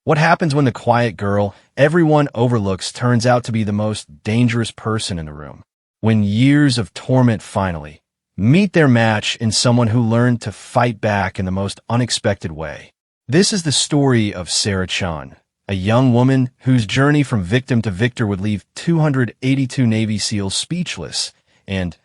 What happens when the quiet girl everyone overlooks turns out to be the most dangerous person in the room? When years of torment finally meet their match in someone who learned to fight back in the most unexpected way. This is the story of Sarah Chun, a young woman whose journey from victim to victor would leave 282 Navy SEALs speechless, and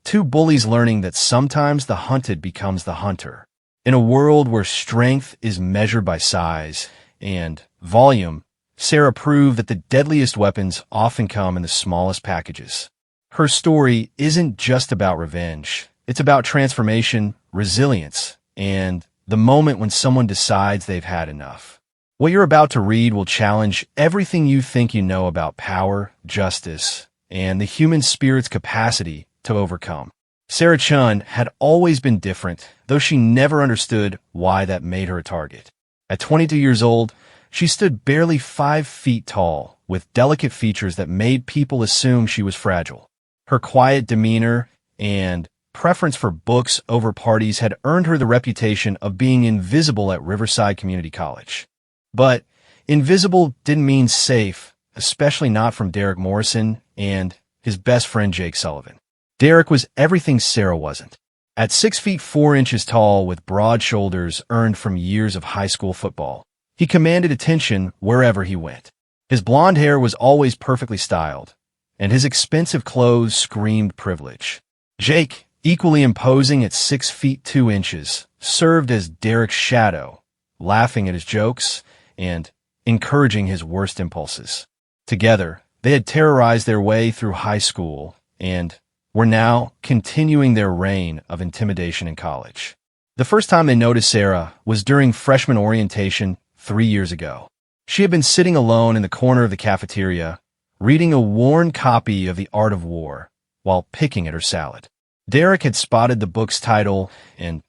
two bullies learning that sometimes the hunted becomes the hunter. In a world where strength is measured by size and volume, Sarah proved that the deadliest weapons often come in the smallest packages. Her story isn't just about revenge. It's about transformation, resilience, and the moment when someone decides they've had enough. What you're about to read will challenge everything you think you know about power, justice, and the human spirit's capacity to overcome. Sarah Chun had always been different, though she never understood why that made her a target. At 22 years old, she stood barely 5 feet tall, with delicate features that made people assume she was fragile. Her quiet demeanor and preference for books over parties had earned her the reputation of being invisible at Riverside Community College. But invisible didn't mean safe, especially not from Derek Morrison and his best friend Jake Sullivan. Derek was everything Sarah wasn't. At 6 feet 4 inches tall with broad shoulders earned from years of high school football, he commanded attention wherever he went. His blonde hair was always perfectly styled, and his expensive clothes screamed privilege. Jake, equally imposing at 6 feet 2 inches, served as Derek's shadow, laughing at his jokes and encouraging his worst impulses. Together, they had terrorized their way through high school and were now continuing their reign of intimidation in college. The first time they noticed Sarah was during freshman orientation 3 years ago. She had been sitting alone in the corner of the cafeteria, reading a worn copy of The Art of War while picking at her salad. Derek had spotted the book's title and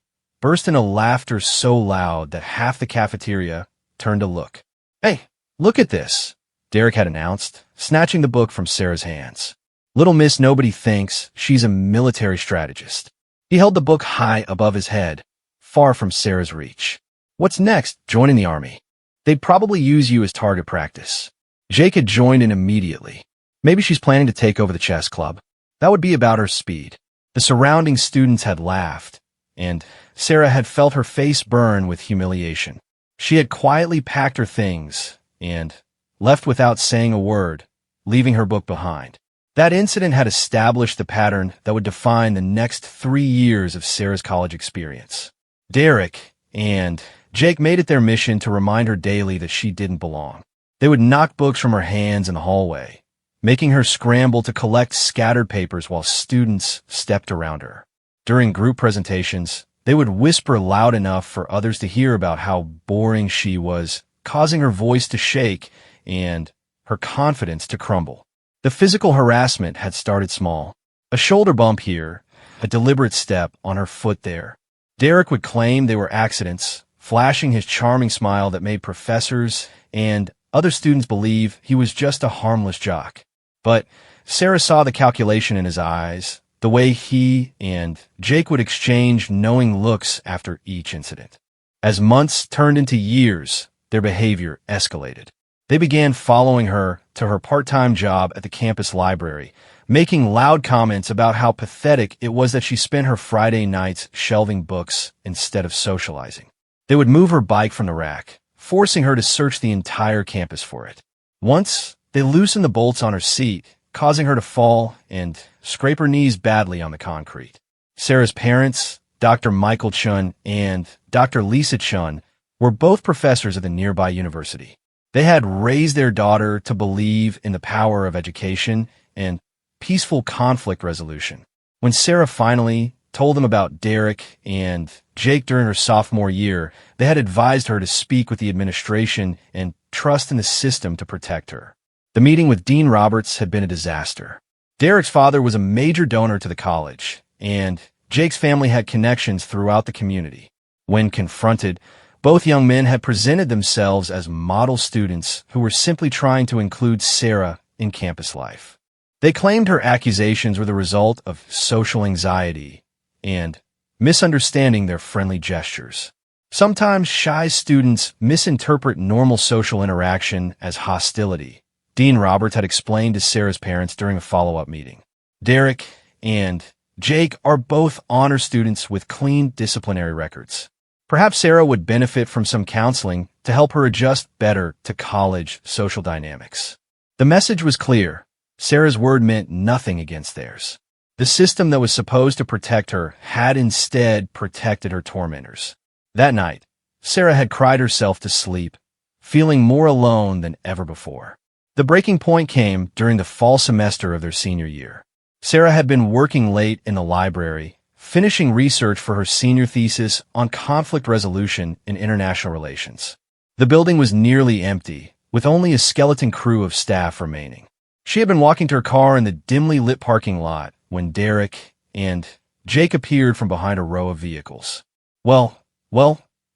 burst into laughter so loud that half the cafeteria turned to look. "Hey, look at this," Derek had announced, snatching the book from Sarah's hands. "Little Miss Nobody thinks she's a military strategist." He held the book high above his head, far from Sarah's reach. "What's next? Joining the Army? They'd probably use you as target practice." Jake had joined in immediately. "Maybe she's planning to take over the chess club. That would be about her speed." The surrounding students had laughed, and Sarah had felt her face burn with humiliation. She had quietly packed her things and left without saying a word, leaving her book behind. That incident had established the pattern that would define the next 3 years of Sarah's college experience. Derek and Jake made it their mission to remind her daily that she didn't belong. They would knock books from her hands in the hallway, making her scramble to collect scattered papers while students stepped around her. During group presentations, they would whisper loud enough for others to hear about how boring she was, causing her voice to shake and her confidence to crumble. The physical harassment had started small. A shoulder bump here, a deliberate step on her foot there. Derek would claim they were accidents, flashing his charming smile that made professors and other students believe he was just a harmless jock. But Sarah saw the calculation in his eyes, the way he and Jake would exchange knowing looks after each incident. As months turned into years, their behavior escalated. They began following her to her part-time job at the campus library, making loud comments about how pathetic it was that she spent her Friday nights shelving books instead of socializing. They would move her bike from the rack, forcing her to search the entire campus for it. Once, they loosened the bolts on her seat, causing her to fall and scrape her knees badly on the concrete. Sarah's parents, Dr. Michael Chun and Dr. Lisa Chun, were both professors at the nearby university. They had raised their daughter to believe in the power of education and peaceful conflict resolution. When Sarah finally told them about Derek and Jake during her sophomore year, they had advised her to speak with the administration and trust in the system to protect her. The meeting with Dean Roberts had been a disaster. Derek's father was a major donor to the college, and Jake's family had connections throughout the community. When confronted, both young men had presented themselves as model students who were simply trying to include Sarah in campus life. They claimed her accusations were the result of social anxiety and misunderstanding their friendly gestures. Sometimes shy students misinterpret normal social interaction as hostility. Dean Roberts had explained to Sarah's parents during a follow-up meeting. Derek and Jake are both honor students with clean disciplinary records. Perhaps Sarah would benefit from some counseling to help her adjust better to college social dynamics. The message was clear. Sarah's word meant nothing against theirs. The system that was supposed to protect her had instead protected her tormentors. That night, Sarah had cried herself to sleep, feeling more alone than ever before. The breaking point came during the fall semester of their senior year. Sarah had been working late in the library, finishing research for her senior thesis on conflict resolution in international relations. The building was nearly empty, with only a skeleton crew of staff remaining. She had been walking to her car in the dimly lit parking lot when Derek and Jake appeared from behind a row of vehicles. Well,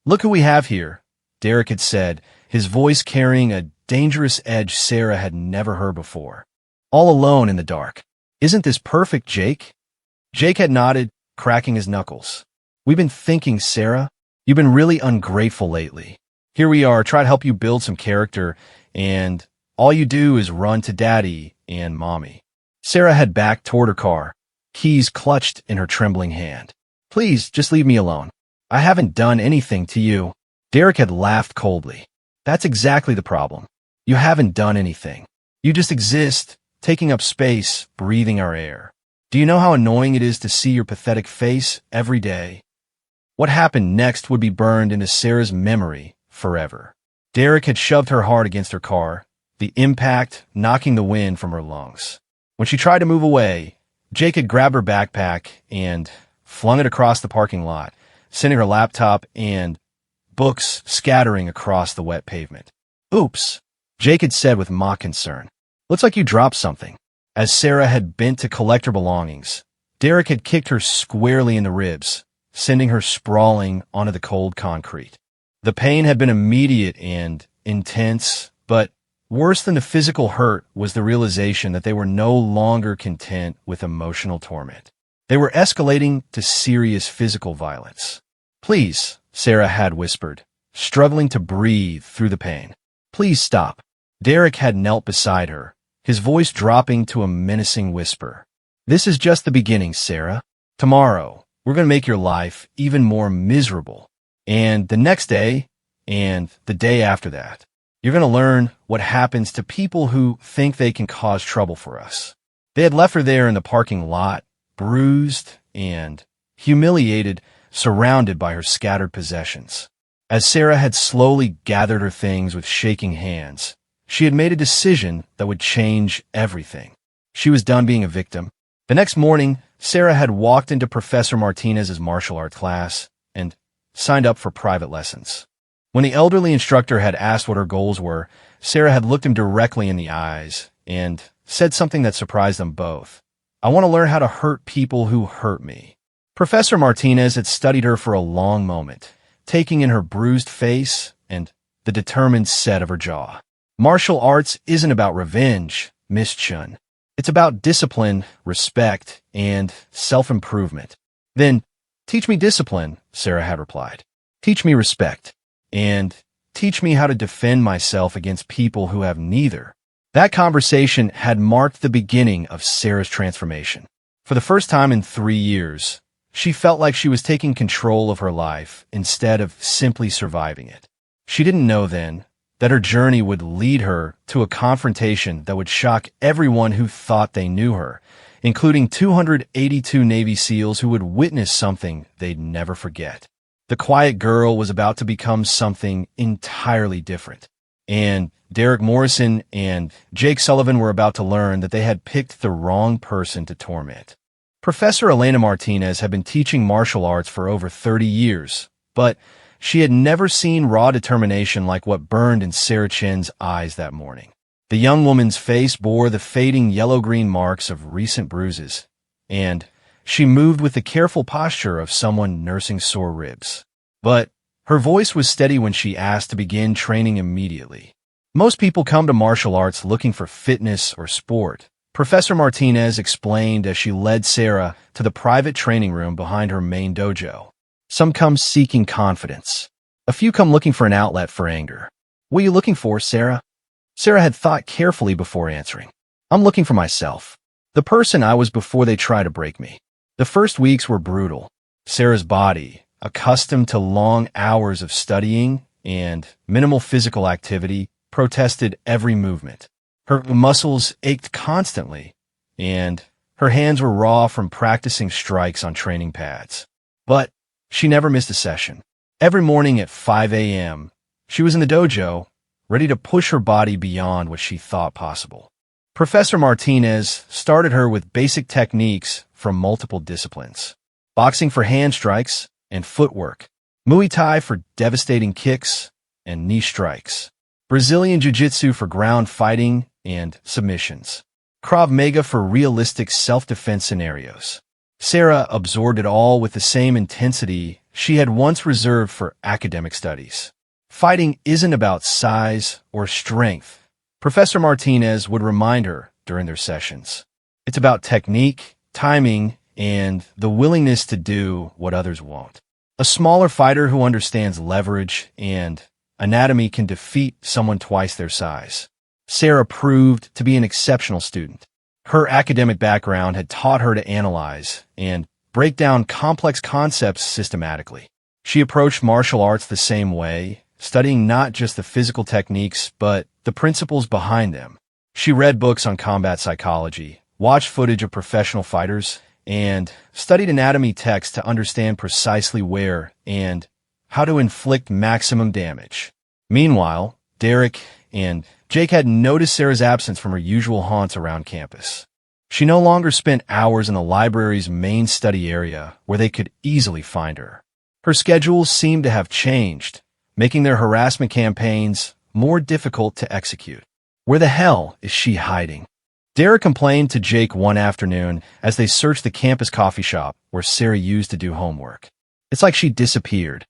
look who we have here, Derek had said, his voice carrying a dangerous edge Sarah had never heard before. All alone in the dark. Isn't this perfect, Jake? Jake had nodded, cracking his knuckles. We've been thinking, Sarah. You've been really ungrateful lately. Here we are, try to help you build some character, and all you do is run to Daddy and Mommy. Sarah had backed toward her car, keys clutched in her trembling hand. Please, just leave me alone. I haven't done anything to you. Derek had laughed coldly. That's exactly the problem. You haven't done anything. You just exist, taking up space, breathing our air. Do you know how annoying it is to see your pathetic face every day? What happened next would be burned into Sarah's memory forever. Derek had shoved her hard against her car, the impact knocking the wind from her lungs. When she tried to move away, Jake had grabbed her backpack and flung it across the parking lot, sending her laptop and books scattering across the wet pavement. Oops, Jake had said with mock concern. Looks like you dropped something. As Sarah had bent to collect her belongings, Derek had kicked her squarely in the ribs, sending her sprawling onto the cold concrete. The pain had been immediate and intense, but worse than the physical hurt was the realization that they were no longer content with emotional torment. They were escalating to serious physical violence. Please, Sarah had whispered, struggling to breathe through the pain. Please stop. Derek had knelt beside her, his voice dropping to a menacing whisper. This is just the beginning, Sarah. Tomorrow, we're going to make your life even more miserable. And the next day, and the day after that, you're going to learn what happens to people who think they can cause trouble for us. They had left her there in the parking lot, bruised and humiliated, surrounded by her scattered possessions. As Sarah had slowly gathered her things with shaking hands, she had made a decision that would change everything. She was done being a victim. The next morning, Sarah had walked into Professor Martinez's martial art class and signed up for private lessons. When the elderly instructor had asked what her goals were, Sarah had looked him directly in the eyes and said something that surprised them both. I want to learn how to hurt people who hurt me. Professor Martinez had studied her for a long moment, taking in her bruised face and the determined set of her jaw. Martial arts isn't about revenge, Miss Chun. It's about discipline, respect, and self-improvement. Then, teach me discipline, Sarah had replied. Teach me respect. And teach me how to defend myself against people who have neither. That conversation had marked the beginning of Sarah's transformation. For the first time in 3 years, she felt like she was taking control of her life instead of simply surviving it. She didn't know then that her journey would lead her to a confrontation that would shock everyone who thought they knew her, including 282 Navy SEALs who would witness something they'd never forget. The quiet girl was about to become something entirely different. And Derek Morrison and Jake Sullivan were about to learn that they had picked the wrong person to torment. Professor Elena Martinez had been teaching martial arts for over 30 years, but she had never seen raw determination like what burned in Sarah Chen's eyes that morning. The young woman's face bore the fading yellow-green marks of recent bruises, and she moved with the careful posture of someone nursing sore ribs. But her voice was steady when she asked to begin training immediately. Most people come to martial arts looking for fitness or sport, Professor Martinez explained as she led Sarah to the private training room behind her main dojo. Some come seeking confidence. A few come looking for an outlet for anger. What are you looking for, Sarah? Sarah had thought carefully before answering. I'm looking for myself. The person I was before they tried to break me. The first weeks were brutal. Sarah's body, accustomed to long hours of studying and minimal physical activity, protested every movement. Her muscles ached constantly, and her hands were raw from practicing strikes on training pads. But she never missed a session. Every morning at 5 a.m., she was in the dojo, ready to push her body beyond what she thought possible. Professor Martinez started her with basic techniques from multiple disciplines. Boxing for hand strikes and footwork. Muay Thai for devastating kicks and knee strikes. Brazilian Jiu-Jitsu for ground fighting and submissions. Krav Maga for realistic self-defense scenarios. Sarah absorbed it all with the same intensity she had once reserved for academic studies. Fighting isn't about size or strength, Professor Martinez would remind her during their sessions. It's about technique, timing, and the willingness to do what others won't. A smaller fighter who understands leverage and anatomy can defeat someone twice their size. Sarah proved to be an exceptional student. Her academic background had taught her to analyze and break down complex concepts systematically. She approached martial arts the same way, studying not just the physical techniques, but the principles behind them. She read books on combat psychology, watched footage of professional fighters, and studied anatomy texts to understand precisely where and how to inflict maximum damage. Meanwhile, Derek and Jake had noticed Sarah's absence from her usual haunts around campus. She no longer spent hours in the library's main study area where they could easily find her. Her schedules seemed to have changed, making their harassment campaigns more difficult to execute. Where the hell is she hiding? Derek complained to Jake one afternoon as they searched the campus coffee shop where Sarah used to do homework. It's like she disappeared.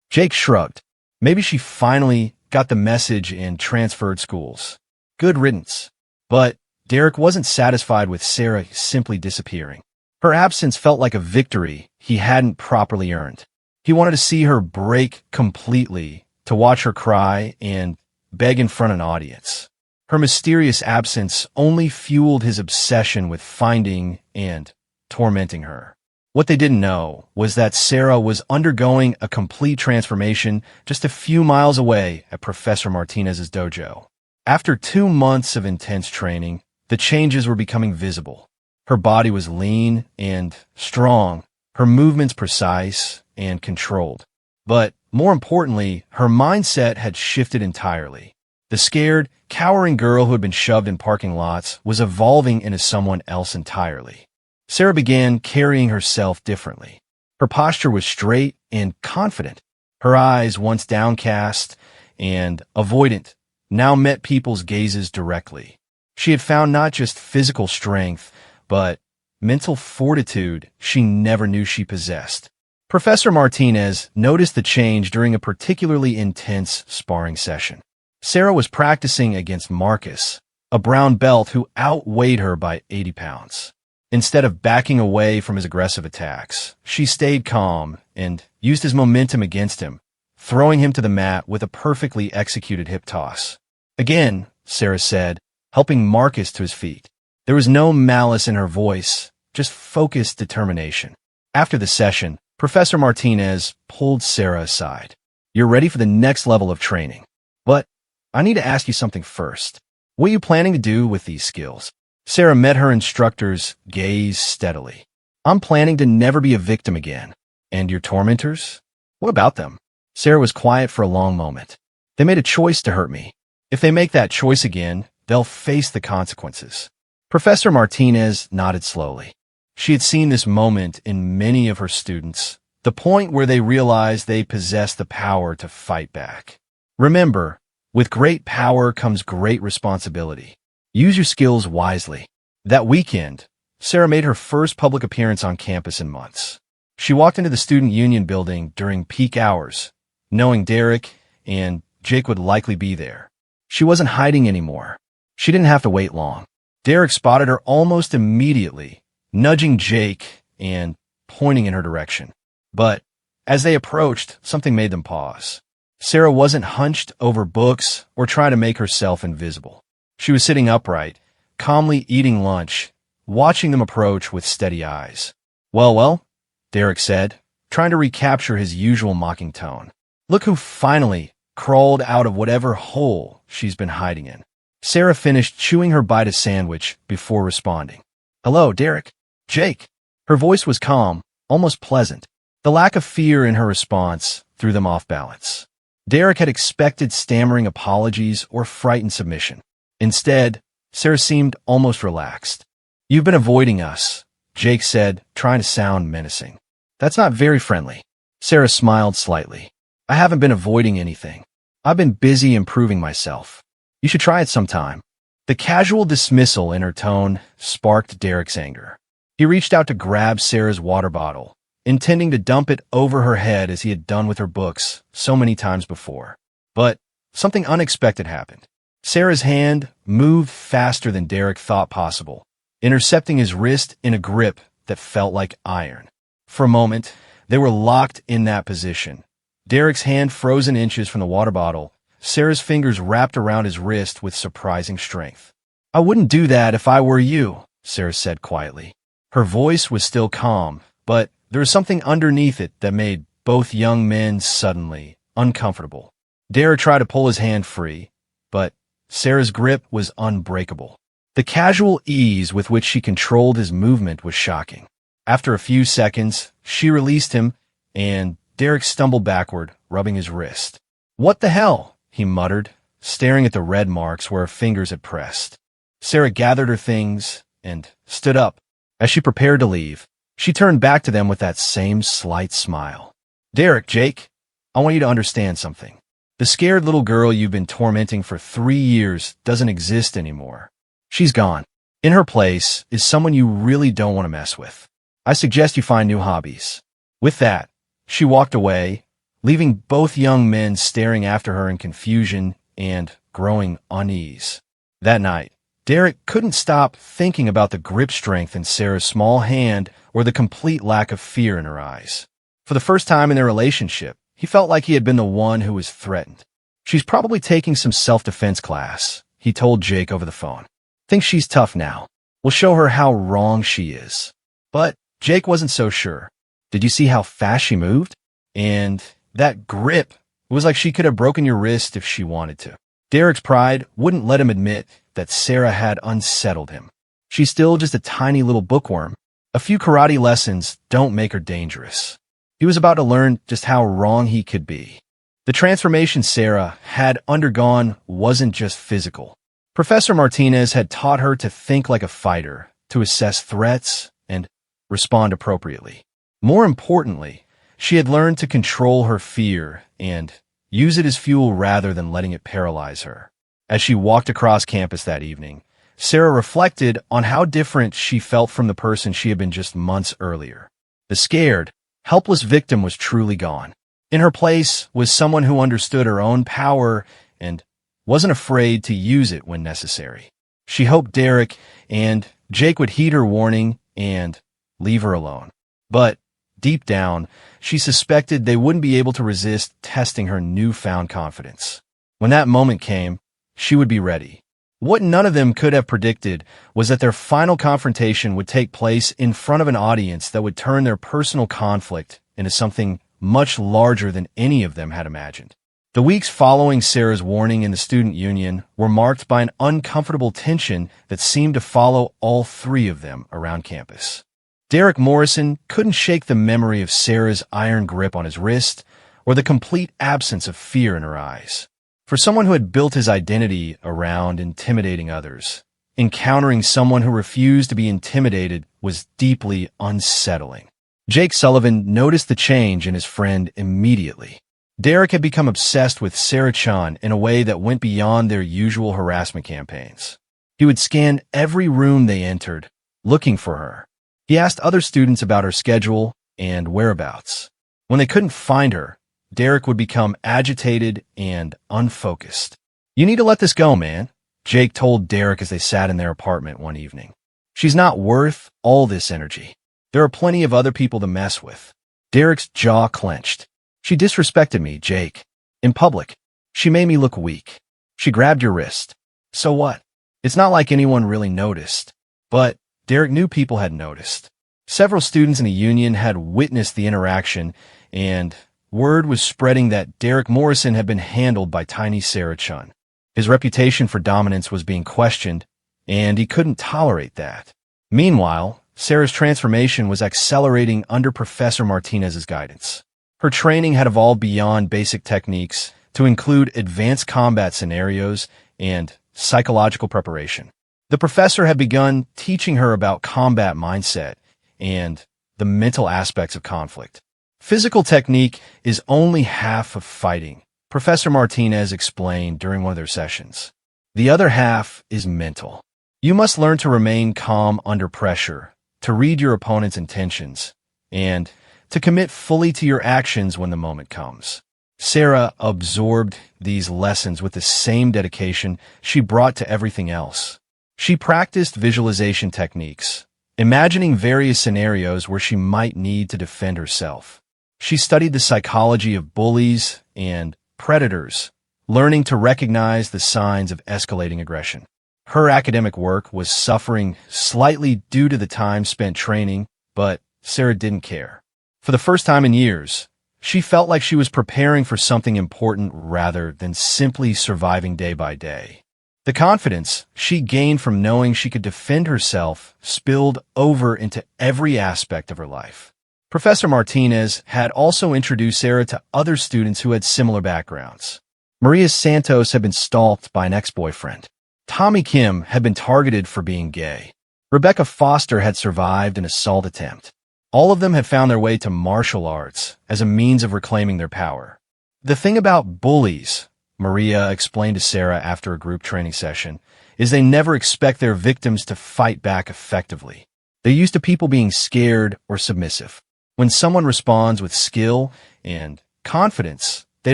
Jake shrugged. Maybe she finally got the message and transferred schools. Good riddance. But Derek wasn't satisfied with Sarah simply disappearing. Her absence felt like a victory he hadn't properly earned. He wanted to see her break completely, to watch her cry and beg in front of an audience. Her mysterious absence only fueled his obsession with finding and tormenting her. What they didn't know was that Sarah was undergoing a complete transformation just a few miles away at Professor Martinez's dojo. After 2 months of intense training, the changes were becoming visible. Her body was lean and strong, her movements precise and controlled. But more importantly, her mindset had shifted entirely. The scared, cowering girl who had been shoved in parking lots was evolving into someone else entirely. Sarah began carrying herself differently. Her posture was straight and confident. Her eyes, once downcast and avoidant, now met people's gazes directly. She had found not just physical strength, but mental fortitude she never knew she possessed. Professor Martinez noticed the change during a particularly intense sparring session. Sarah was practicing against Marcus, a brown belt who outweighed her by 80 pounds. Instead of backing away from his aggressive attacks, she stayed calm and used his momentum against him, throwing him to the mat with a perfectly executed hip toss. Again, Sarah said, helping Marcus to his feet. There was no malice in her voice, just focused determination. After the session, Professor Martinez pulled Sarah aside. You're ready for the next level of training. But I need to ask you something first. What are you planning to do with these skills? Sarah met her instructor's gaze steadily. I'm planning to never be a victim again. And your tormentors? What about them? Sarah was quiet for a long moment. They made a choice to hurt me. If they make that choice again, they'll face the consequences. Professor Martinez nodded slowly. She had seen this moment in many of her students, the point where they realized they possessed the power to fight back. Remember, with great power comes great responsibility. Use your skills wisely. That weekend, Sarah made her first public appearance on campus in months. She walked into the student union building during peak hours, knowing Derek and Jake would likely be there. She wasn't hiding anymore. She didn't have to wait long. Derek spotted her almost immediately, nudging Jake and pointing in her direction. But as they approached, something made them pause. Sarah wasn't hunched over books or trying to make herself invisible. She was sitting upright, calmly eating lunch, watching them approach with steady eyes. Well, Derek said, trying to recapture his usual mocking tone. Look who finally crawled out of whatever hole she's been hiding in. Sarah finished chewing her bite of sandwich before responding. Hello, Derek. Jake. Her voice was calm, almost pleasant. The lack of fear in her response threw them off balance. Derek had expected stammering apologies or frightened submission. Instead, Sarah seemed almost relaxed. You've been avoiding us, Jake said, trying to sound menacing. That's not very friendly. Sarah smiled slightly. I haven't been avoiding anything. I've been busy improving myself. You should try it sometime. The casual dismissal in her tone sparked Derek's anger. He reached out to grab Sarah's water bottle, intending to dump it over her head as he had done with her books so many times before. But something unexpected happened. Sarah's hand moved faster than Derek thought possible, intercepting his wrist in a grip that felt like iron. For a moment, they were locked in that position. Derek's hand frozen inches from the water bottle, Sarah's fingers wrapped around his wrist with surprising strength. I wouldn't do that if I were you, Sarah said quietly. Her voice was still calm, but there was something underneath it that made both young men suddenly uncomfortable. Derek tried to pull his hand free, but Sarah's grip was unbreakable. The casual ease with which she controlled his movement was shocking. After a few seconds, she released him, and Derek stumbled backward, rubbing his wrist. What the hell? He muttered, staring at the red marks where her fingers had pressed. Sarah gathered her things and stood up. As she prepared to leave, she turned back to them with that same slight smile. Derek, Jake, I want you to understand something. The scared little girl you've been tormenting for 3 years doesn't exist anymore. She's gone. In her place is someone you really don't want to mess with. I suggest you find new hobbies. With that, she walked away, leaving both young men staring after her in confusion and growing unease. That night, Derek couldn't stop thinking about the grip strength in Sarah's small hand or the complete lack of fear in her eyes. For the first time in their relationship, he felt like he had been the one who was threatened. She's probably taking some self-defense class, he told Jake over the phone. Thinks she's tough now. We'll show her how wrong she is. But Jake wasn't so sure. Did you see how fast she moved? And that grip, it was like she could have broken your wrist if she wanted to. Derek's pride wouldn't let him admit that Sarah had unsettled him. She's still just a tiny little bookworm. A few karate lessons don't make her dangerous. He was about to learn just how wrong he could be. The transformation Sarah had undergone wasn't just physical. Professor Martinez had taught her to think like a fighter, to assess threats, and respond appropriately. More importantly, she had learned to control her fear and use it as fuel rather than letting it paralyze her. As she walked across campus that evening, Sarah reflected on how different she felt from the person she had been just months earlier. The scared, helpless victim was truly gone. In her place was someone who understood her own power and wasn't afraid to use it when necessary. She hoped Derek and Jake would heed her warning and leave her alone. But deep down, she suspected they wouldn't be able to resist testing her newfound confidence. When that moment came, she would be ready. What none of them could have predicted was that their final confrontation would take place in front of an audience that would turn their personal conflict into something much larger than any of them had imagined. The weeks following Sarah's warning in the student union were marked by an uncomfortable tension that seemed to follow all three of them around campus. Derek Morrison couldn't shake the memory of Sarah's iron grip on his wrist or the complete absence of fear in her eyes. For someone who had built his identity around intimidating others, encountering someone who refused to be intimidated was deeply unsettling. Jake Sullivan noticed the change in his friend immediately. Derek had become obsessed with Sarah Chun in a way that went beyond their usual harassment campaigns. He would scan every room they entered, looking for her. He asked other students about her schedule and whereabouts. When they couldn't find her, Derek would become agitated and unfocused. You need to let this go, man, Jake told Derek as they sat in their apartment one evening. She's not worth all this energy. There are plenty of other people to mess with. Derek's jaw clenched. She disrespected me, Jake. In public, she made me look weak. She grabbed your wrist. So what? It's not like anyone really noticed. But Derek knew people had noticed. Several students in the union had witnessed the interaction, and word was spreading that Derek Morrison had been handled by tiny Sarah Chun. His reputation for dominance was being questioned, and he couldn't tolerate that. Meanwhile, Sarah's transformation was accelerating under Professor Martinez's guidance. Her training had evolved beyond basic techniques to include advanced combat scenarios and psychological preparation. The professor had begun teaching her about combat mindset and the mental aspects of conflict. Physical technique is only half of fighting, Professor Martinez explained during one of their sessions. The other half is mental. You must learn to remain calm under pressure, to read your opponent's intentions, and to commit fully to your actions when the moment comes. Sarah absorbed these lessons with the same dedication she brought to everything else. She practiced visualization techniques, imagining various scenarios where she might need to defend herself. She studied the psychology of bullies and predators, learning to recognize the signs of escalating aggression. Her academic work was suffering slightly due to the time spent training, but Sarah didn't care. For the first time in years, she felt like she was preparing for something important rather than simply surviving day by day. The confidence she gained from knowing she could defend herself spilled over into every aspect of her life. Professor Martinez had also introduced Sarah to other students who had similar backgrounds. Maria Santos had been stalked by an ex-boyfriend. Tommy Kim had been targeted for being gay. Rebecca Foster had survived an assault attempt. All of them had found their way to martial arts as a means of reclaiming their power. The thing about bullies, Maria explained to Sarah after a group training session, is they never expect their victims to fight back effectively. They're used to people being scared or submissive. When someone responds with skill and confidence, they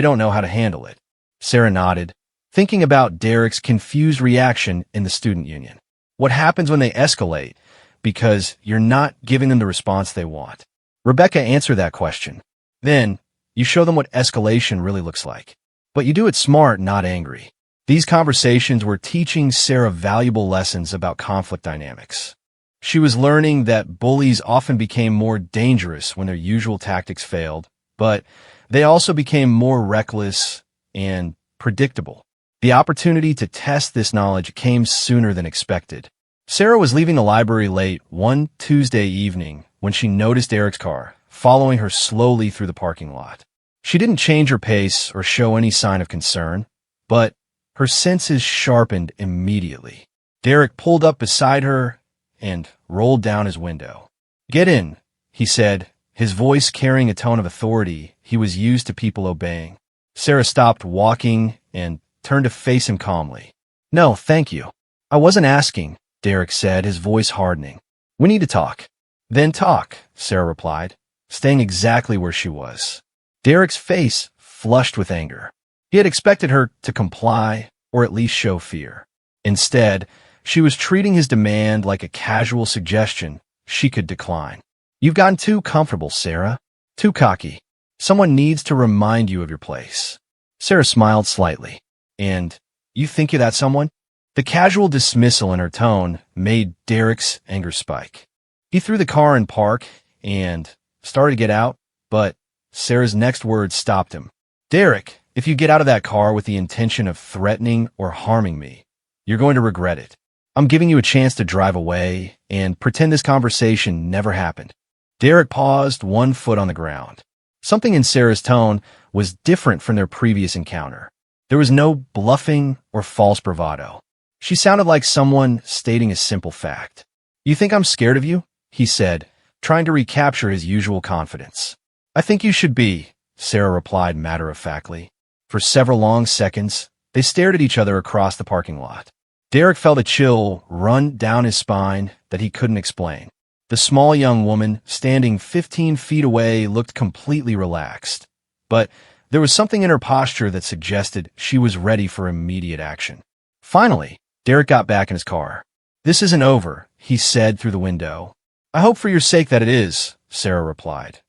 don't know how to handle it. Sarah nodded, thinking about Derek's confused reaction in the student union. What happens when they escalate because you're not giving them the response they want? Rebecca answered that question. Then, you show them what escalation really looks like. But you do it smart, not angry. These conversations were teaching Sarah valuable lessons about conflict dynamics. She was learning that bullies often became more dangerous when their usual tactics failed, but they also became more reckless and predictable. The opportunity to test this knowledge came sooner than expected. Sarah was leaving the library late one Tuesday evening when she noticed Eric's car, following her slowly through the parking lot. She didn't change her pace or show any sign of concern, but her senses sharpened immediately. Derek pulled up beside her and rolled down his window. "Get in," he said, his voice carrying a tone of authority he was used to people obeying. Sarah stopped walking and turned to face him calmly. "No, thank you. I wasn't asking," Derek said, his voice hardening. "We need to talk." "Then talk," Sarah replied, staying exactly where she was. Derek's face flushed with anger. He had expected her to comply or at least show fear. Instead, she was treating his demand like a casual suggestion she could decline. "You've gotten too comfortable, Sarah. Too cocky. Someone needs to remind you of your place." Sarah smiled slightly. "And you think you're that someone?" The casual dismissal in her tone made Derek's anger spike. He threw the car in park and started to get out, but Sarah's next words stopped him. "Derek, if you get out of that car with the intention of threatening or harming me, you're going to regret it. I'm giving you a chance to drive away and pretend this conversation never happened." Derek paused, one foot on the ground. Something in Sarah's tone was different from their previous encounter. There was no bluffing or false bravado. She sounded like someone stating a simple fact. "You think I'm scared of you?" he said, trying to recapture his usual confidence. "I think you should be," Sarah replied matter-of-factly. For several long seconds, they stared at each other across the parking lot. Derek felt a chill run down his spine that he couldn't explain. The small young woman, standing 15 feet away, looked completely relaxed. But there was something in her posture that suggested she was ready for immediate action. Finally, Derek got back in his car. "This isn't over," he said through the window. "I hope for your sake that it is," Sarah replied.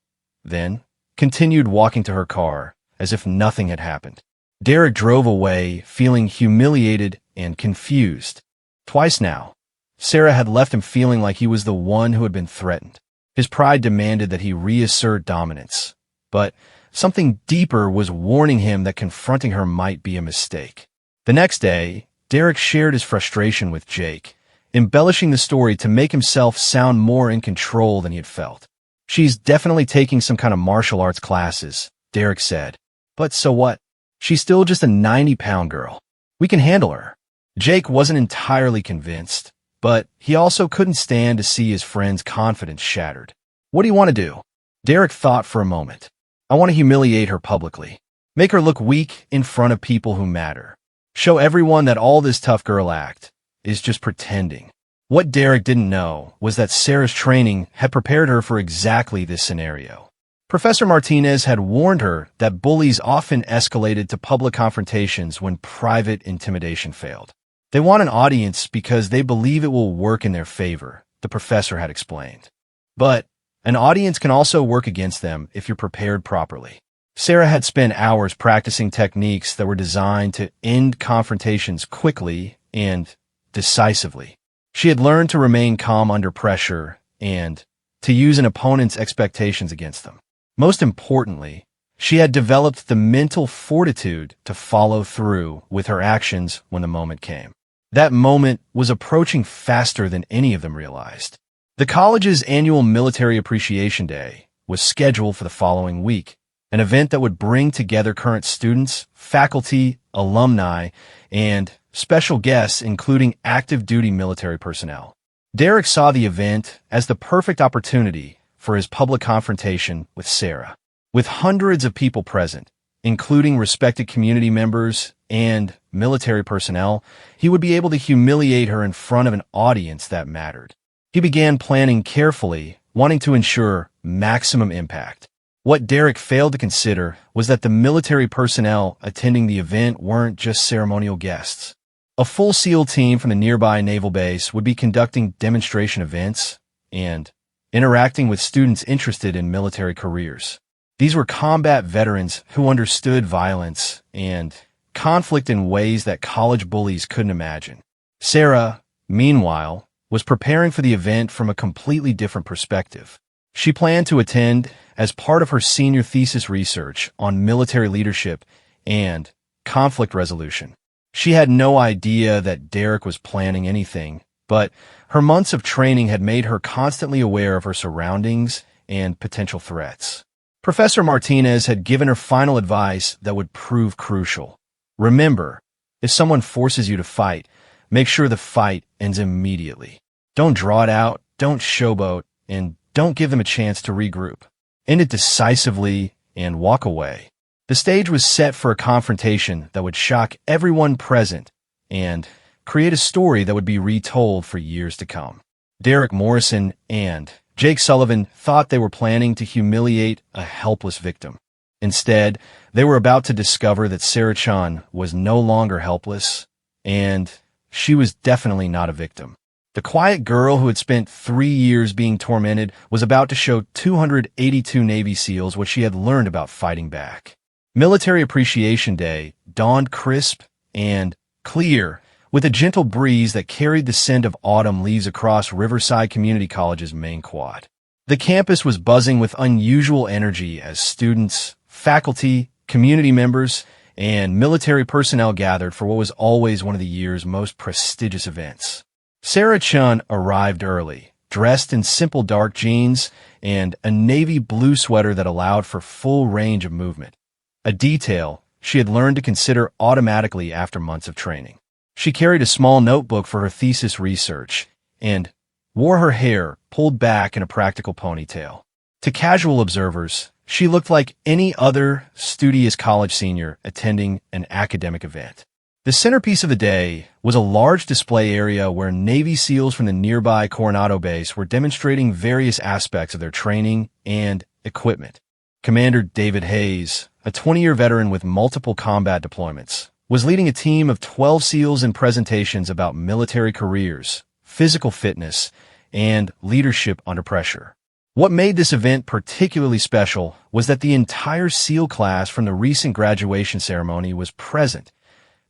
Then continued walking to her car as if nothing had happened. Derek drove away, feeling humiliated and confused. Twice now, Sarah had left him feeling like he was the one who had been threatened. His pride demanded that he reassert dominance, but something deeper was warning him that confronting her might be a mistake. The next day, Derek shared his frustration with Jake, embellishing the story to make himself sound more in control than he had felt. "She's definitely taking some kind of martial arts classes," Derek said. "But so what? She's still just a 90-pound girl. We can handle her." Jake wasn't entirely convinced, but he also couldn't stand to see his friend's confidence shattered. "What do you want to do?" Derek thought for a moment. "I want to humiliate her publicly. Make her look weak in front of people who matter. Show everyone that all this tough girl act is just pretending." What Derek didn't know was that Sarah's training had prepared her for exactly this scenario. Professor Martinez had warned her that bullies often escalated to public confrontations when private intimidation failed. "They want an audience because they believe it will work in their favor," the professor had explained. "But an audience can also work against them if you're prepared properly." Sarah had spent hours practicing techniques that were designed to end confrontations quickly and decisively. She had learned to remain calm under pressure and to use an opponent's expectations against them. Most importantly, she had developed the mental fortitude to follow through with her actions when the moment came. That moment was approaching faster than any of them realized. The college's annual Military Appreciation Day was scheduled for the following week, an event that would bring together current students, faculty, alumni, and special guests including active duty military personnel. Derek saw the event as the perfect opportunity for his public confrontation with Sarah. With hundreds of people present, including respected community members and military personnel, he would be able to humiliate her in front of an audience that mattered. He began planning carefully, wanting to ensure maximum impact. What Derek failed to consider was that the military personnel attending the event weren't just ceremonial guests. A full SEAL team from the nearby naval base would be conducting demonstration events and interacting with students interested in military careers. These were combat veterans who understood violence and conflict in ways that college bullies couldn't imagine. Sarah, meanwhile, was preparing for the event from a completely different perspective. She planned to attend as part of her senior thesis research on military leadership and conflict resolution. She had no idea that Derek was planning anything, but her months of training had made her constantly aware of her surroundings and potential threats. Professor Martinez had given her final advice that would prove crucial. Remember, if someone forces you to fight, make sure the fight ends immediately. Don't draw it out, don't showboat, and don't give them a chance to regroup. End it decisively and walk away. The stage was set for a confrontation that would shock everyone present and create a story that would be retold for years to come. Derek Morrison and Jake Sullivan thought they were planning to humiliate a helpless victim. Instead, they were about to discover that Sarah Chun was no longer helpless, and she was definitely not a victim. The quiet girl who had spent 3 years being tormented was about to show 282 Navy SEALs what she had learned about fighting back. Military Appreciation Day dawned crisp and clear, with a gentle breeze that carried the scent of autumn leaves across Riverside Community College's main quad. The campus was buzzing with unusual energy as students, faculty, community members, and military personnel gathered for what was always one of the year's most prestigious events. Sarah Chun arrived early, dressed in simple dark jeans and a navy blue sweater that allowed for full range of movement, a detail she had learned to consider automatically after months of training. She carried a small notebook for her thesis research and wore her hair pulled back in a practical ponytail. To casual observers, she looked like any other studious college senior attending an academic event. The centerpiece of the day was a large display area where Navy SEALs from the nearby Coronado base were demonstrating various aspects of their training and equipment. Commander David Hayes, a 20-year veteran with multiple combat deployments, was leading a team of 12 SEALs in presentations about military careers, physical fitness, and leadership under pressure. What made this event particularly special was that the entire SEAL class from the recent graduation ceremony was present.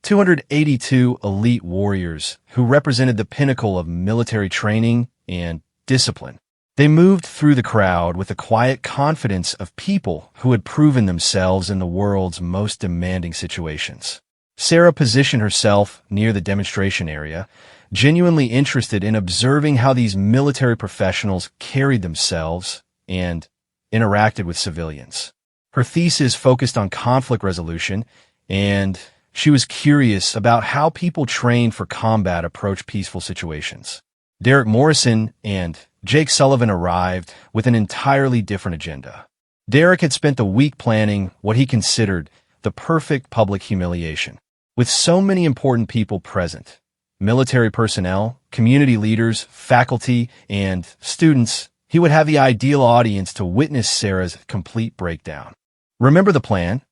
282 elite warriors who represented the pinnacle of military training and discipline. They moved through the crowd with the quiet confidence of people who had proven themselves in the world's most demanding situations. Sarah positioned herself near the demonstration area, genuinely interested in observing how these military professionals carried themselves and interacted with civilians. Her thesis focused on conflict resolution, and she was curious about how people trained for combat approach peaceful situations. Derek Morrison and Jake Sullivan arrived with an entirely different agenda. Derek had spent the week planning what he considered the perfect public humiliation. With so many important people present, military personnel, community leaders, faculty, and students, he would have the ideal audience to witness Sarah's complete breakdown. "Remember the plan?"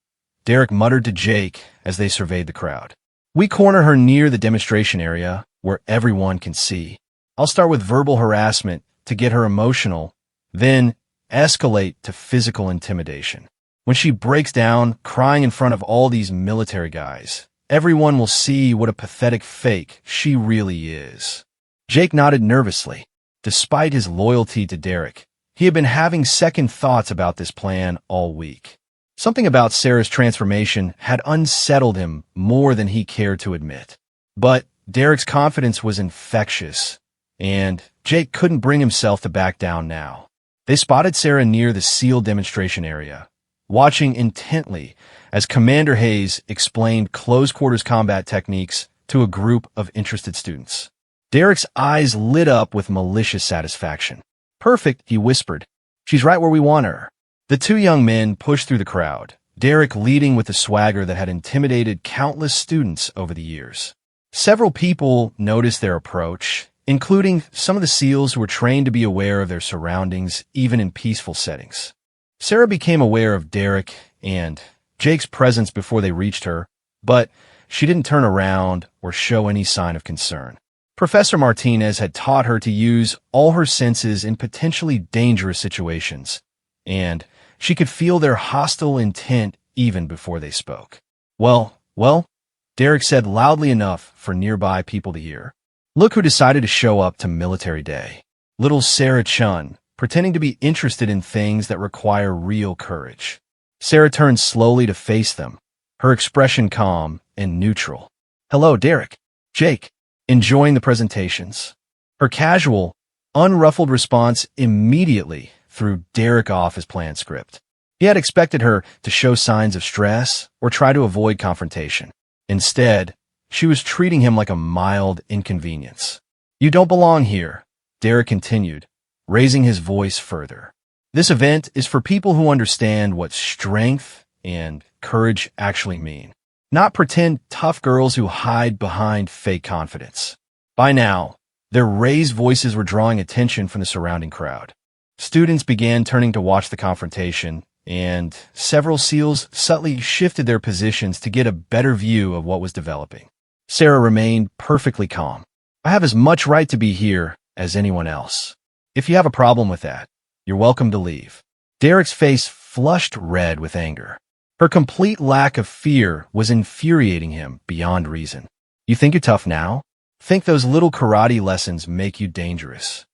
Derek muttered to Jake as they surveyed the crowd. "We corner her near the demonstration area where everyone can see. I'll start with verbal harassment to get her emotional, then escalate to physical intimidation. When she breaks down, crying in front of all these military guys, everyone will see what a pathetic fake she really is." Jake nodded nervously. Despite his loyalty to Derek, he had been having second thoughts about this plan all week. Something about Sarah's transformation had unsettled him more than he cared to admit. But Derek's confidence was infectious, and Jake couldn't bring himself to back down now. They spotted Sarah near the SEAL demonstration area, watching intently as Commander Hayes explained close-quarters combat techniques to a group of interested students. Derek's eyes lit up with malicious satisfaction. "Perfect," he whispered. "She's right where we want her." The two young men pushed through the crowd, Derek leading with the swagger that had intimidated countless students over the years. Several people noticed their approach, including some of the SEALs who were trained to be aware of their surroundings, even in peaceful settings. Sarah became aware of Derek and Jake's presence before they reached her, but she didn't turn around or show any sign of concern. Professor Martinez had taught her to use all her senses in potentially dangerous situations, and she could feel their hostile intent even before they spoke. Well, Derek said loudly enough for nearby people to hear. "Look who decided to show up to Military Day. Little Sarah Chun, pretending to be interested in things that require real courage." Sarah turned slowly to face them, her expression calm and neutral. "Hello, Derek. Jake. Enjoying the presentations?" Her casual, unruffled response immediately threw Derek off his planned script. He had expected her to show signs of stress or try to avoid confrontation. Instead, she was treating him like a mild inconvenience. "You don't belong here," Derek continued, raising his voice further. "This event is for people who understand what strength and courage actually mean, not pretend tough girls who hide behind fake confidence." By now, their raised voices were drawing attention from the surrounding crowd. Students began turning to watch the confrontation, and several SEALs subtly shifted their positions to get a better view of what was developing. Sarah remained perfectly calm. "I have as much right to be here as anyone else. If you have a problem with that, you're welcome to leave." Derek's face flushed red with anger. Her complete lack of fear was infuriating him beyond reason. "You think you're tough now? Think those little karate lessons make you dangerous?"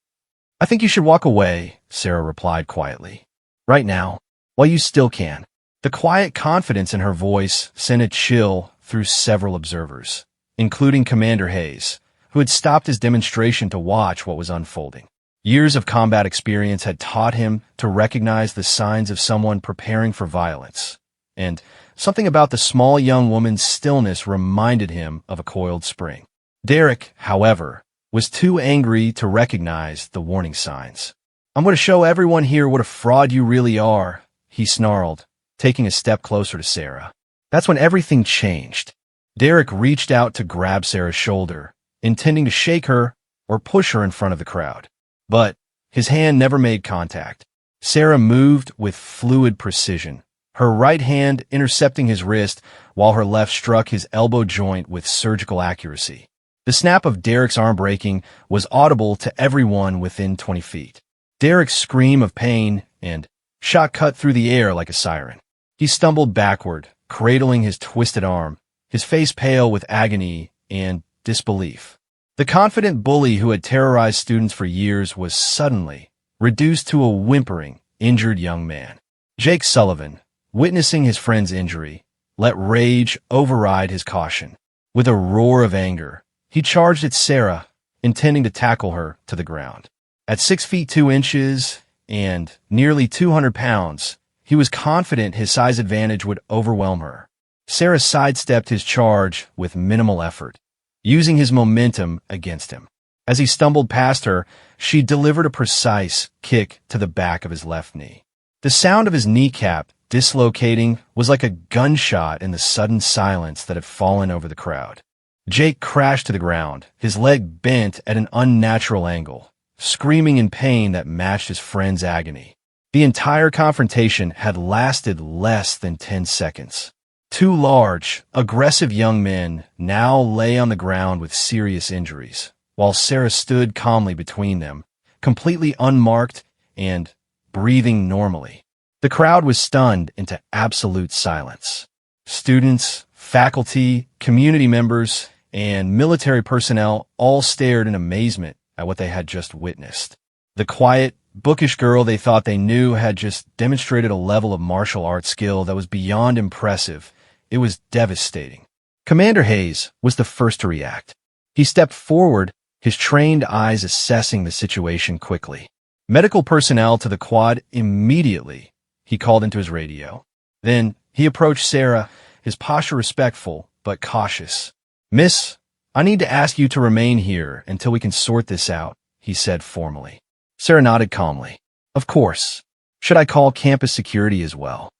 "I think you should walk away," Sarah replied quietly. "Right now, while you still can." The quiet confidence in her voice sent a chill through several observers, including Commander Hayes, who had stopped his demonstration to watch what was unfolding. Years of combat experience had taught him to recognize the signs of someone preparing for violence, and something about the small young woman's stillness reminded him of a coiled spring. Derek, however, was too angry to recognize the warning signs. "I'm going to show everyone here what a fraud you really are," he snarled, taking a step closer to Sarah. That's when everything changed. Derek reached out to grab Sarah's shoulder, intending to shake her or push her in front of the crowd. But his hand never made contact. Sarah moved with fluid precision, her right hand intercepting his wrist while her left struck his elbow joint with surgical accuracy. The snap of Derek's arm breaking was audible to everyone within 20 feet. Derek's scream of pain and shot cut through the air like a siren. He stumbled backward, cradling his twisted arm, his face pale with agony and disbelief. The confident bully who had terrorized students for years was suddenly reduced to a whimpering, injured young man. Jake Sullivan, witnessing his friend's injury, let rage override his caution. With a roar of anger, he charged at Sarah, intending to tackle her to the ground. At 6 feet 2 inches and nearly 200 pounds, he was confident his size advantage would overwhelm her. Sarah sidestepped his charge with minimal effort, using his momentum against him. As he stumbled past her, she delivered a precise kick to the back of his left knee. The sound of his kneecap dislocating was like a gunshot in the sudden silence that had fallen over the crowd. Jake crashed to the ground, his leg bent at an unnatural angle, screaming in pain that matched his friend's agony. The entire confrontation had lasted less than 10 seconds. Two large, aggressive young men now lay on the ground with serious injuries, while Sarah stood calmly between them, completely unmarked and breathing normally. The crowd was stunned into absolute silence. Students, faculty, community members, and military personnel all stared in amazement at what they had just witnessed. The quiet, bookish girl they thought they knew had just demonstrated a level of martial arts skill that was beyond impressive. It was devastating. Commander Hayes was the first to react. He stepped forward, his trained eyes assessing the situation quickly. Medical personnel to the quad immediately, he called into his radio. Then he approached Sarah, his posture respectful but cautious. "Miss, I need to ask you to remain here until we can sort this out," he said formally. Sarah nodded calmly. "Of course. Should I call campus security as well?"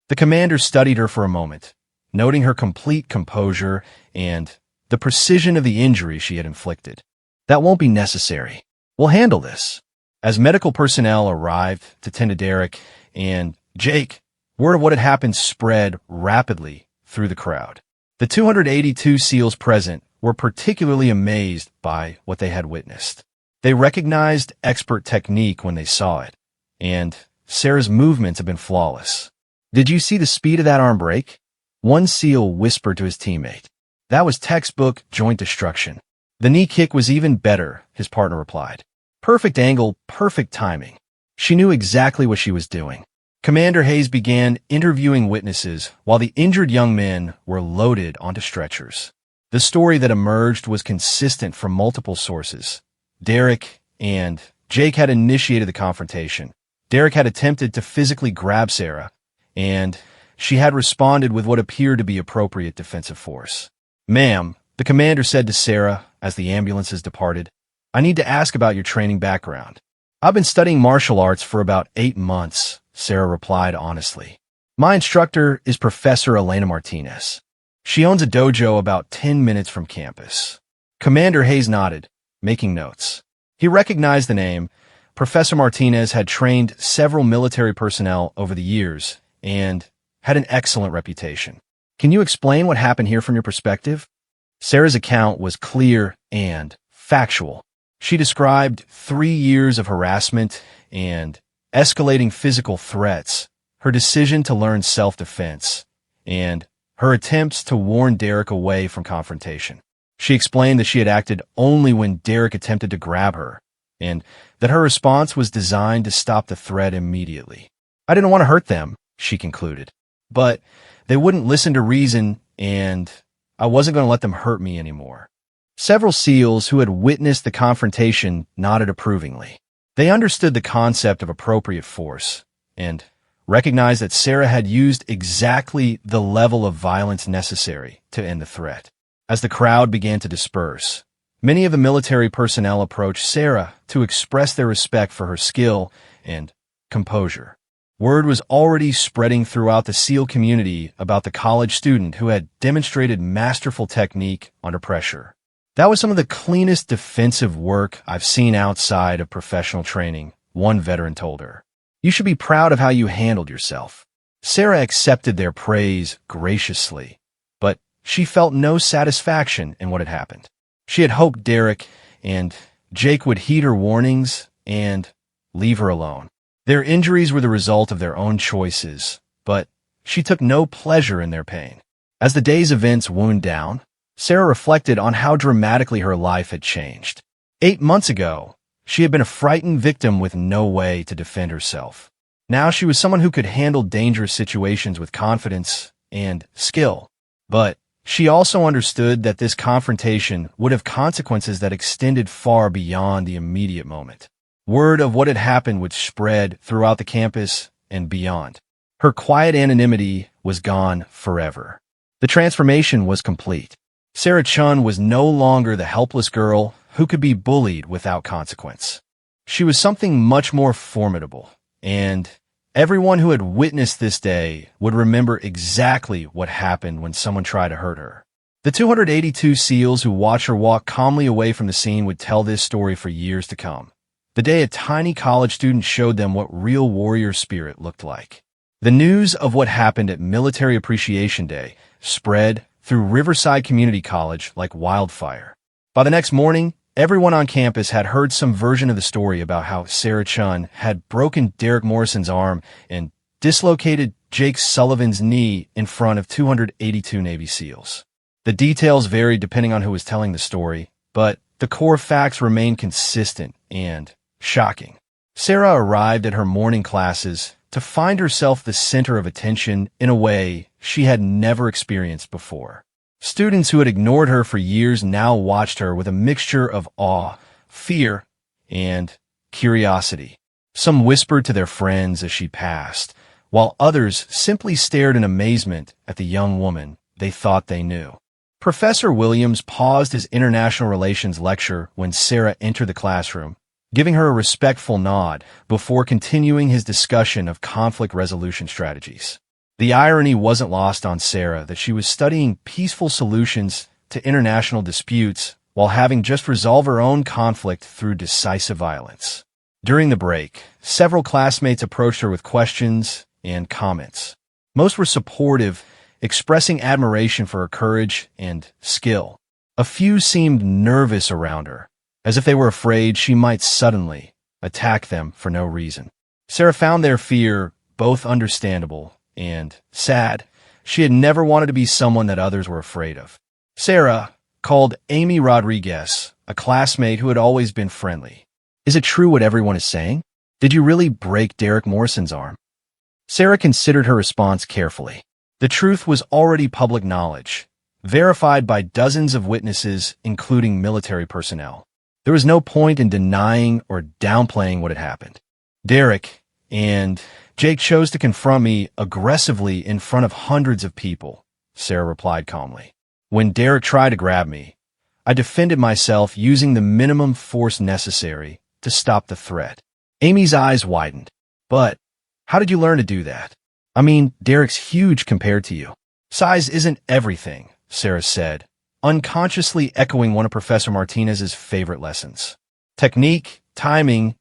The commander studied her for a moment, noting her complete composure and the precision of the injury she had inflicted. "That won't be necessary. We'll handle this." As medical personnel arrived to tend to Derek and Jake, word of what had happened spread rapidly through the crowd. The 282 SEALs present were particularly amazed by what they had witnessed. They recognized expert technique when they saw it, and Sarah's movements had been flawless. "Did you see the speed of that arm break?" One SEAL whispered to his teammate. "That was textbook joint destruction." "The knee kick was even better," his partner replied. "Perfect angle, perfect timing." She knew exactly what she was doing. Commander Hayes began interviewing witnesses while the injured young men were loaded onto stretchers. The story that emerged was consistent from multiple sources. Derek and Jake had initiated the confrontation. Derek had attempted to physically grab Sarah, and she had responded with what appeared to be appropriate defensive force. "Ma'am," the commander said to Sarah as the ambulances departed, "I need to ask about your training background." "I've been studying martial arts for about 8 months, Sarah replied honestly. "My instructor is Professor Elena Martinez. She owns a dojo about 10 minutes from campus." Commander Hayes nodded, making notes. He recognized the name. Professor Martinez had trained several military personnel over the years and had an excellent reputation. "Can you explain what happened here from your perspective?" Sarah's account was clear and factual. She described 3 years of harassment and escalating physical threats, her decision to learn self-defense, and her attempts to warn Derek away from confrontation. She explained that she had acted only when Derek attempted to grab her, and that her response was designed to stop the threat immediately. "I didn't want to hurt them," she concluded, "but they wouldn't listen to reason, and I wasn't going to let them hurt me anymore." Several SEALs who had witnessed the confrontation nodded approvingly. They understood the concept of appropriate force and recognized that Sarah had used exactly the level of violence necessary to end the threat. As the crowd began to disperse, many of the military personnel approached Sarah to express their respect for her skill and composure. Word was already spreading throughout the SEAL community about the college student who had demonstrated masterful technique under pressure. "That was some of the cleanest defensive work I've seen outside of professional training," one veteran told her. "You should be proud of how you handled yourself." Sarah accepted their praise graciously, but she felt no satisfaction in what had happened. She had hoped Derek and Jake would heed her warnings and leave her alone. Their injuries were the result of their own choices, but she took no pleasure in their pain. As the day's events wound down, Sarah reflected on how dramatically her life had changed. 8 months ago, she had been a frightened victim with no way to defend herself. Now she was someone who could handle dangerous situations with confidence and skill. But she also understood that this confrontation would have consequences that extended far beyond the immediate moment. Word of what had happened would spread throughout the campus and beyond. Her quiet anonymity was gone forever. The transformation was complete. Sarah Chun was no longer the helpless girl who could be bullied without consequence. She was something much more formidable, and everyone who had witnessed this day would remember exactly what happened when someone tried to hurt her. The 282 SEALs who watched her walk calmly away from the scene would tell this story for years to come. The day a tiny college student showed them what real warrior spirit looked like. The news of what happened at Military Appreciation Day spread through Riverside Community College like wildfire. By the next morning, everyone on campus had heard some version of the story about how Sarah Chun had broken Derek Morrison's arm and dislocated Jake Sullivan's knee in front of 282 Navy SEALs. The details varied depending on who was telling the story, but the core facts remained consistent and shocking. Sarah arrived at her morning classes to find herself the center of attention in a way she had never experienced before. Students who had ignored her for years now watched her with a mixture of awe, fear, and curiosity. Some whispered to their friends as she passed, while others simply stared in amazement at the young woman they thought they knew. Professor Williams paused his international relations lecture when Sarah entered the classroom, giving her a respectful nod before continuing his discussion of conflict resolution strategies. The irony wasn't lost on Sarah that she was studying peaceful solutions to international disputes while having just resolved her own conflict through decisive violence. During the break, several classmates approached her with questions and comments. Most were supportive, expressing admiration for her courage and skill. A few seemed nervous around her, as if they were afraid she might suddenly attack them for no reason. Sarah found their fear both understandable and sad. She had never wanted to be someone that others were afraid of. Sarah called Amy Rodriguez, a classmate who had always been friendly. "Is it true what everyone is saying? Did you really break Derek Morrison's arm?" Sarah considered her response carefully. The truth was already public knowledge, verified by dozens of witnesses, including military personnel. There was no point in denying or downplaying what had happened. Derek and Jake chose to confront me aggressively in front of hundreds of people, Sarah replied calmly. When Derek tried to grab me, I defended myself using the minimum force necessary to stop the threat. Amy's eyes widened. But how did you learn to do that? I mean, Derek's huge compared to you. Size isn't everything, Sarah said, unconsciously echoing one of Professor Martinez's favorite lessons. Technique, timing,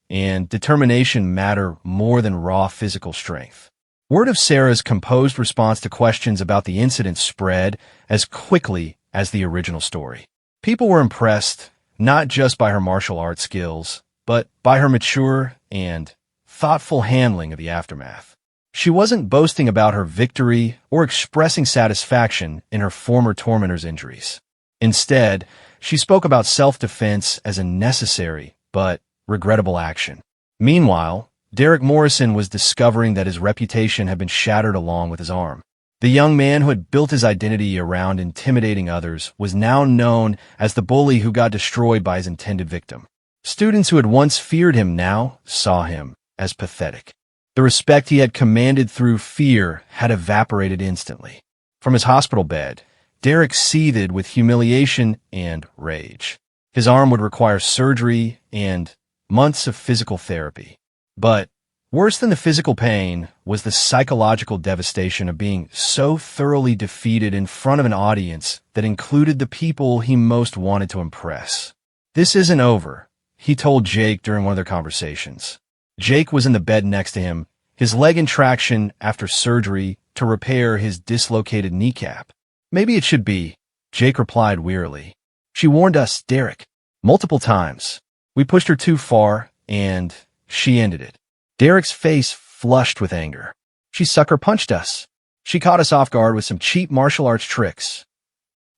and determination matter more than raw physical strength. Word of Sarah's composed response to questions about the incident spread as quickly as the original story. People were impressed not just by her martial arts skills, but by her mature and thoughtful handling of the aftermath. She wasn't boasting about her victory or expressing satisfaction in her former tormentor's injuries. Instead, she spoke about self-defense as a necessary but regrettable action. Meanwhile, Derek Morrison was discovering that his reputation had been shattered along with his arm. The young man who had built his identity around intimidating others was now known as the bully who got destroyed by his intended victim. Students who had once feared him now saw him as pathetic. The respect he had commanded through fear had evaporated instantly. From his hospital bed, Derek seethed with humiliation and rage. His arm would require surgery and months of physical therapy. But worse than the physical pain was the psychological devastation of being so thoroughly defeated in front of an audience that included the people he most wanted to impress. "This isn't over," he told Jake during one of their conversations. Jake was in the bed next to him, his leg in traction after surgery to repair his dislocated kneecap. "Maybe it should be," Jake replied wearily. "She warned us, Derek, multiple times. We pushed her too far, and she ended it. Derek's face flushed with anger. She sucker punched us. She caught us off guard with some cheap martial arts tricks.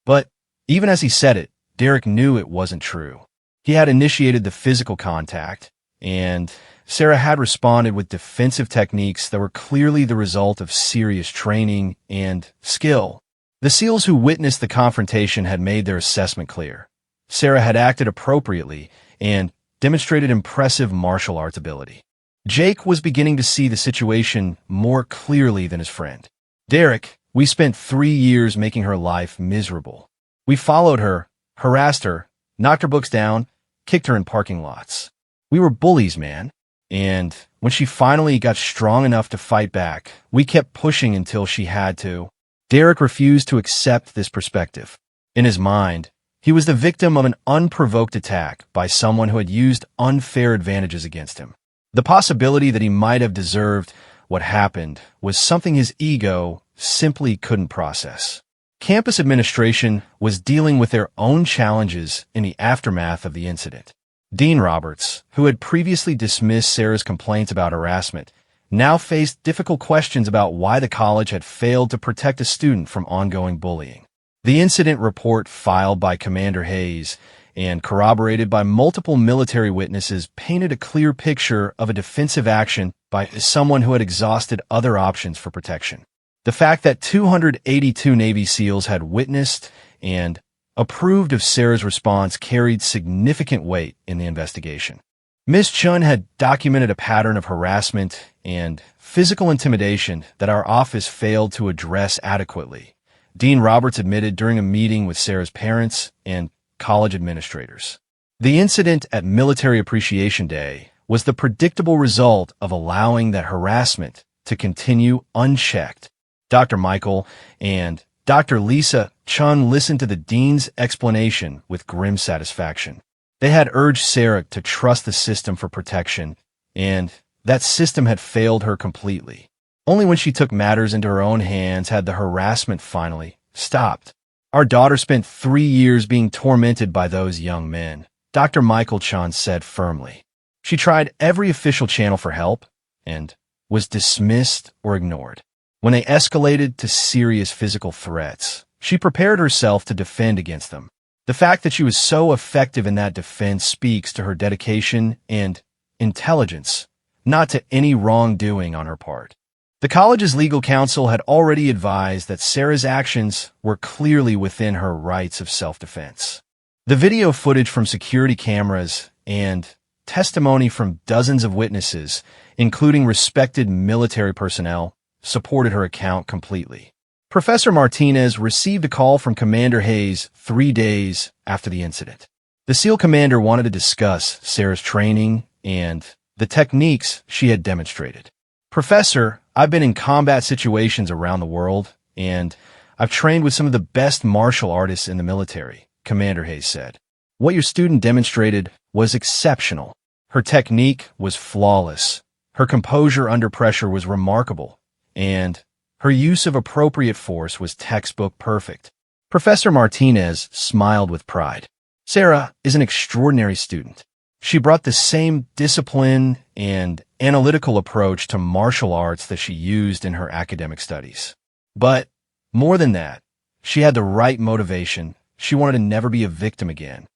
But even as he said it, Derek knew it wasn't true. He had initiated the physical contact, and Sarah had responded with defensive techniques that were clearly the result of serious training and skill. The SEALs who witnessed the confrontation had made their assessment clear. Sarah had acted appropriately and demonstrated impressive martial arts ability. Jake was beginning to see the situation more clearly than his friend. Derek, we spent 3 years making her life miserable. We followed her, harassed her, knocked her books down, kicked her in parking lots. We were bullies, man. And when she finally got strong enough to fight back, we kept pushing until she had to. Derek refused to accept this perspective. In his mind, he was the victim of an unprovoked attack by someone who had used unfair advantages against him. The possibility that he might have deserved what happened was something his ego simply couldn't process. Campus administration was dealing with their own challenges in the aftermath of the incident. Dean Roberts, who had previously dismissed Sarah's complaints about harassment, now faced difficult questions about why the college had failed to protect a student from ongoing bullying. The incident report filed by Commander Hayes and corroborated by multiple military witnesses painted a clear picture of a defensive action by someone who had exhausted other options for protection. The fact that 282 Navy SEALs had witnessed and approved of Sarah's response carried significant weight in the investigation. Ms. Chun had documented a pattern of harassment and physical intimidation that our office failed to address adequately. Dean Roberts admitted during a meeting with Sarah's parents and college administrators. The incident at Military Appreciation Day was the predictable result of allowing that harassment to continue unchecked. Dr. Michael and Dr. Lisa Chun listened to the dean's explanation with grim satisfaction. They had urged Sarah to trust the system for protection, and that system had failed her completely. Only when she took matters into her own hands had the harassment finally stopped. Our daughter spent 3 years being tormented by those young men, Dr. Michael Chun said firmly. She tried every official channel for help and was dismissed or ignored. When they escalated to serious physical threats, she prepared herself to defend against them. The fact that she was so effective in that defense speaks to her dedication and intelligence, not to any wrongdoing on her part. The college's legal counsel had already advised that Sarah's actions were clearly within her rights of self-defense. The video footage from security cameras and testimony from dozens of witnesses, including respected military personnel, supported her account completely. Professor Martinez received a call from Commander Hayes 3 days after the incident. The SEAL commander wanted to discuss Sarah's training and the techniques she had demonstrated. Professor, I've been in combat situations around the world, and I've trained with some of the best martial artists in the military, Commander Hayes said. What your student demonstrated was exceptional. Her technique was flawless. Her composure under pressure was remarkable, and her use of appropriate force was textbook perfect. Professor Martinez smiled with pride. Sarah is an extraordinary student. She brought the same discipline and analytical approach to martial arts that she used in her academic studies. But more than that, she had the right motivation. She wanted to never be a victim again.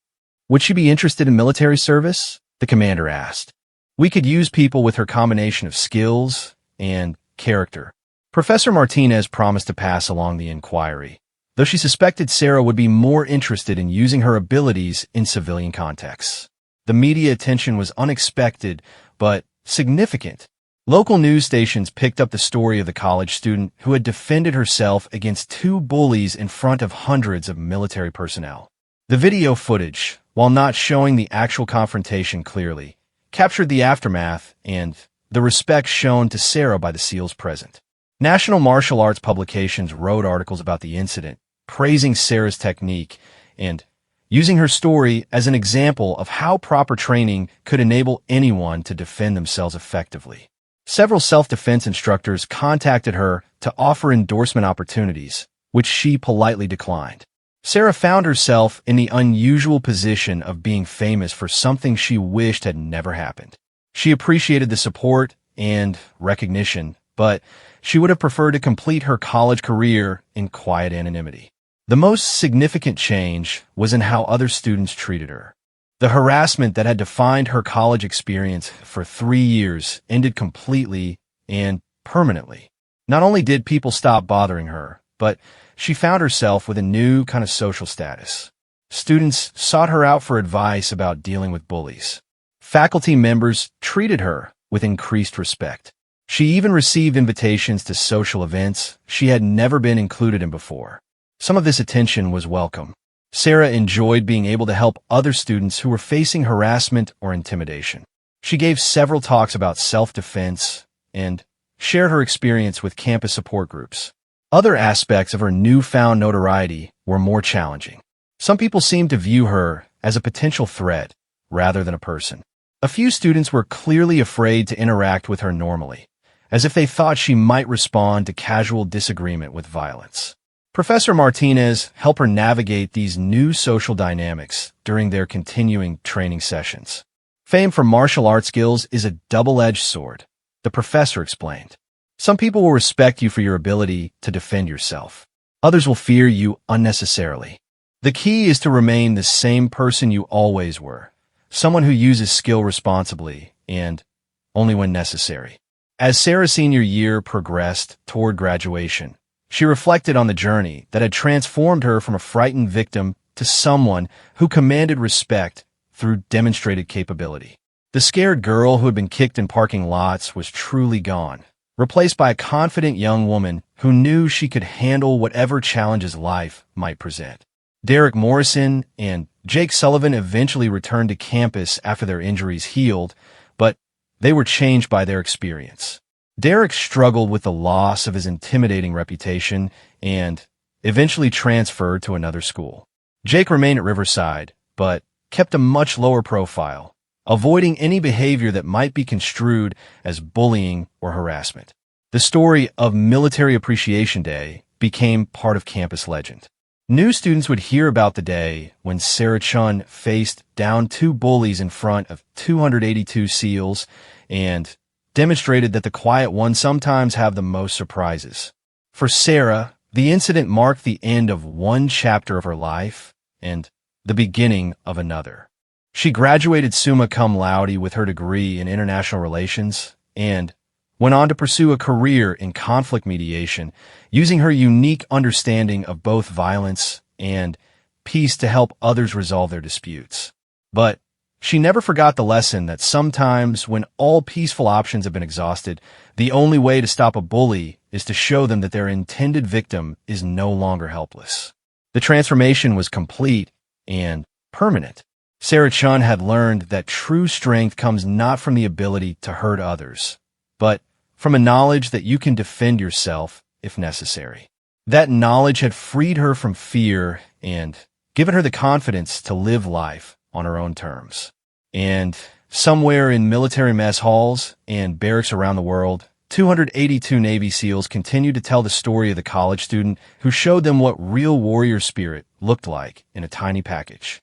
Would she be interested in military service? The commander asked. We could use people with her combination of skills and character. Professor Martinez promised to pass along the inquiry, though she suspected Sarah would be more interested in using her abilities in civilian contexts. The media attention was unexpected, but significant. Local news stations picked up the story of the college student who had defended herself against 2 bullies in front of hundreds of military personnel. The video footage, while not showing the actual confrontation clearly, captured the aftermath and the respect shown to Sarah by the SEALs present. National martial arts publications wrote articles about the incident, praising Sarah's technique and using her story as an example of how proper training could enable anyone to defend themselves effectively. Several self-defense instructors contacted her to offer endorsement opportunities, which she politely declined. Sarah found herself in the unusual position of being famous for something she wished had never happened. She appreciated the support and recognition, but she would have preferred to complete her college career in quiet anonymity. The most significant change was in how other students treated her. The harassment that had defined her college experience for 3 years ended completely and permanently. Not only did people stop bothering her, but she found herself with a new kind of social status. Students sought her out for advice about dealing with bullies. Faculty members treated her with increased respect. She even received invitations to social events she had never been included in before. Some of this attention was welcome. Sarah enjoyed being able to help other students who were facing harassment or intimidation. She gave several talks about self-defense and shared her experience with campus support groups. Other aspects of her newfound notoriety were more challenging. Some people seemed to view her as a potential threat rather than a person. A few students were clearly afraid to interact with her normally, as if they thought she might respond to casual disagreement with violence. Professor Martinez helped her navigate these new social dynamics during their continuing training sessions. Fame for martial arts skills is a double-edged sword, the professor explained. Some people will respect you for your ability to defend yourself. Others will fear you unnecessarily. The key is to remain the same person you always were, someone who uses skill responsibly and only when necessary. As Sarah's senior year progressed toward graduation, she reflected on the journey that had transformed her from a frightened victim to someone who commanded respect through demonstrated capability. The scared girl who had been kicked in parking lots was truly gone, replaced by a confident young woman who knew she could handle whatever challenges life might present. Derek Morrison and Jake Sullivan eventually returned to campus after their injuries healed, but they were changed by their experience. Derek struggled with the loss of his intimidating reputation and eventually transferred to another school. Jake remained at Riverside, but kept a much lower profile, avoiding any behavior that might be construed as bullying or harassment. The story of Military Appreciation Day became part of campus legend. New students would hear about the day when Sarah Chun faced down 2 bullies in front of 282 SEALs and demonstrated that the quiet ones sometimes have the most surprises. For Sarah, the incident marked the end of one chapter of her life and the beginning of another. She graduated summa cum laude with her degree in international relations and went on to pursue a career in conflict mediation, using her unique understanding of both violence and peace to help others resolve their disputes. But she never forgot the lesson that sometimes when all peaceful options have been exhausted, the only way to stop a bully is to show them that their intended victim is no longer helpless. The transformation was complete and permanent. Sarah Chun had learned that true strength comes not from the ability to hurt others, but from a knowledge that you can defend yourself if necessary. That knowledge had freed her from fear and given her the confidence to live life on her own terms. And somewhere in military mess halls and barracks around the world, 282 Navy SEALs continue to tell the story of the college student who showed them what real warrior spirit looked like in a tiny package.